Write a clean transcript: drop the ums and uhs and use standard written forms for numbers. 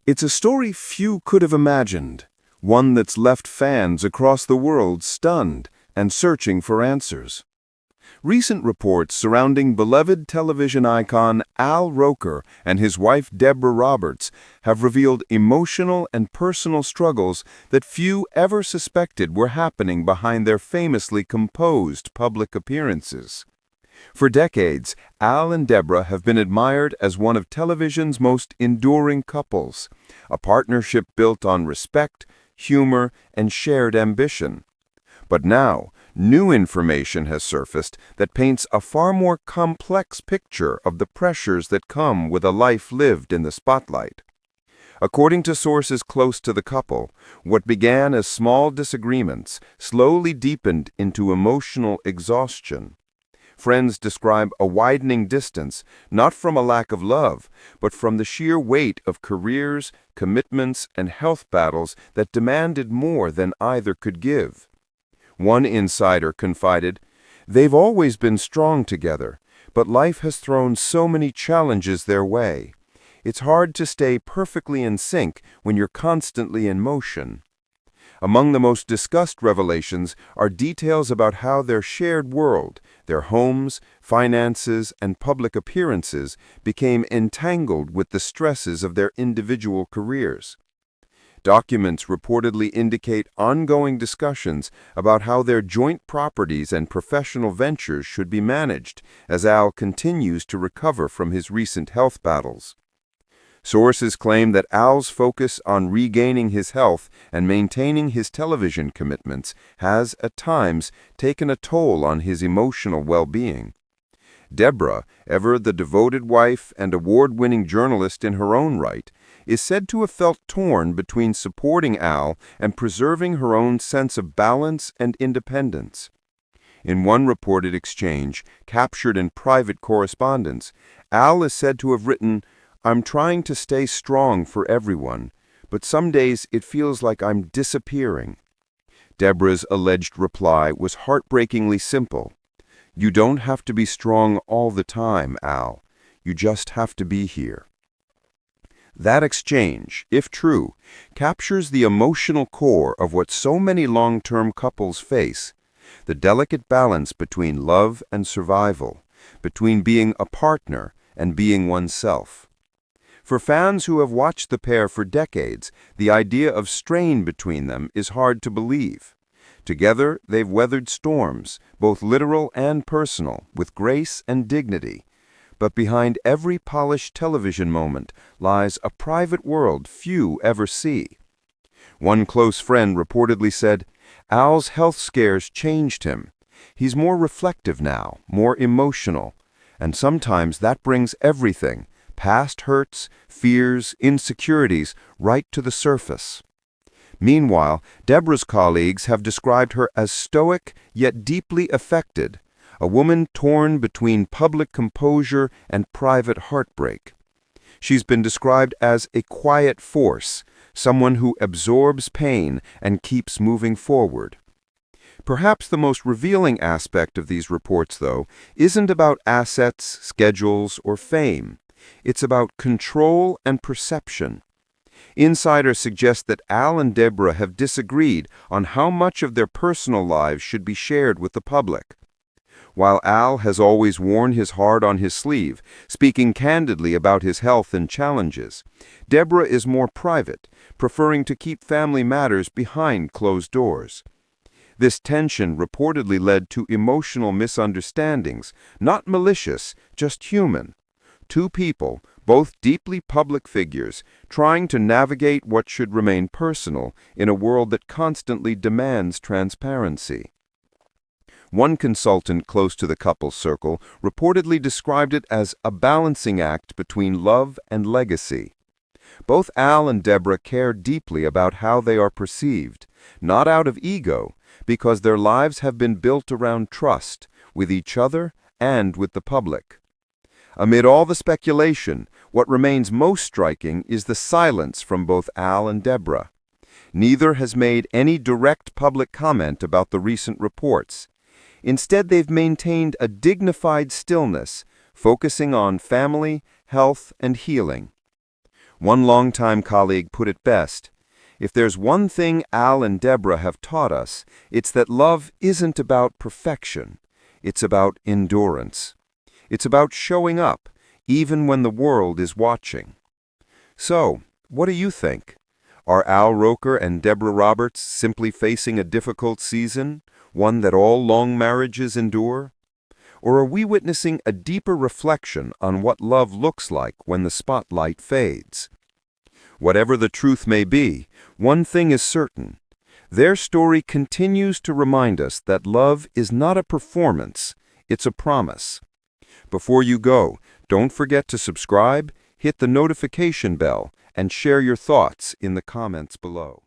It's a story few could have imagined, one that's left fans across the world stunned and searching for answers. Recent reports surrounding beloved television icon Al Roker and his wife Deborah Roberts have revealed emotional and personal struggles that few ever suspected were happening behind their famously composed public appearances. For decades, Al and Deborah have been admired as one of television's most enduring couples, a partnership built on respect, humor, and shared ambition. But now, new information has surfaced that paints a far more complex picture of the pressures that come with a life lived in the spotlight. According to sources close to the couple, what began as small disagreements slowly deepened into emotional exhaustion. Friends describe a widening distance, not from a lack of love, but from the sheer weight of careers, commitments, and health battles that demanded more than either could give. One insider confided, "They've always been strong together, but life has thrown so many challenges their way. It's hard to stay perfectly in sync when you're constantly in motion." Among the most discussed revelations are details about how their shared world, their homes, finances, and public appearances became entangled with the stresses of their individual careers. Documents reportedly indicate ongoing discussions about how their joint properties and professional ventures should be managed as Al continues to recover from his recent health battles. Sources claim that Al's focus on regaining his health and maintaining his television commitments has, at times, taken a toll on his emotional well-being. Deborah, ever the devoted wife and award-winning journalist in her own right, is said to have felt torn between supporting Al and preserving her own sense of balance and independence. In one reported exchange, captured in private correspondence, Al is said to have written, "I'm trying to stay strong for everyone, but some days it feels like I'm disappearing." Deborah's alleged reply was heartbreakingly simple. "You don't have to be strong all the time, Al. You just have to be here." That exchange, if true, captures the emotional core of what so many long-term couples face, the delicate balance between love and survival, between being a partner and being oneself. For fans who have watched the pair for decades, the idea of strain between them is hard to believe. Together, they've weathered storms, both literal and personal, with grace and dignity. But behind every polished television moment lies a private world few ever see. One close friend reportedly said, "Al's health scares changed him. He's more reflective now, more emotional, and sometimes that brings everything, past hurts, fears, insecurities, right to the surface." Meanwhile, Deborah's colleagues have described her as stoic yet deeply affected, a woman torn between public composure and private heartbreak. She's been described as a quiet force, someone who absorbs pain and keeps moving forward. Perhaps the most revealing aspect of these reports, though, isn't about assets, schedules, or fame. It's about control and perception. Insiders suggest that Al and Deborah have disagreed on how much of their personal lives should be shared with the public. While Al has always worn his heart on his sleeve, speaking candidly about his health and challenges, Deborah is more private, preferring to keep family matters behind closed doors. This tension reportedly led to emotional misunderstandings, not malicious, just human. Two people, both deeply public figures, trying to navigate what should remain personal in a world that constantly demands transparency. One consultant close to the couple's circle reportedly described it as a balancing act between love and legacy. Both Al and Deborah care deeply about how they are perceived, not out of ego, because their lives have been built around trust, with each other and with the public. Amid all the speculation, what remains most striking is the silence from both Al and Deborah. Neither has made any direct public comment about the recent reports. Instead, they've maintained a dignified stillness, focusing on family, health, and healing. One longtime colleague put it best: if there's one thing Al and Deborah have taught us, it's that love isn't about perfection. It's about endurance. It's about showing up, even when the world is watching. So, what do you think? Are Al Roker and Deborah Roberts simply facing a difficult season, one that all long marriages endure? Or are we witnessing a deeper reflection on what love looks like when the spotlight fades? Whatever the truth may be, one thing is certain: their story continues to remind us that love is not a performance, it's a promise. Before you go, don't forget to subscribe, hit the notification bell, and share your thoughts in the comments below.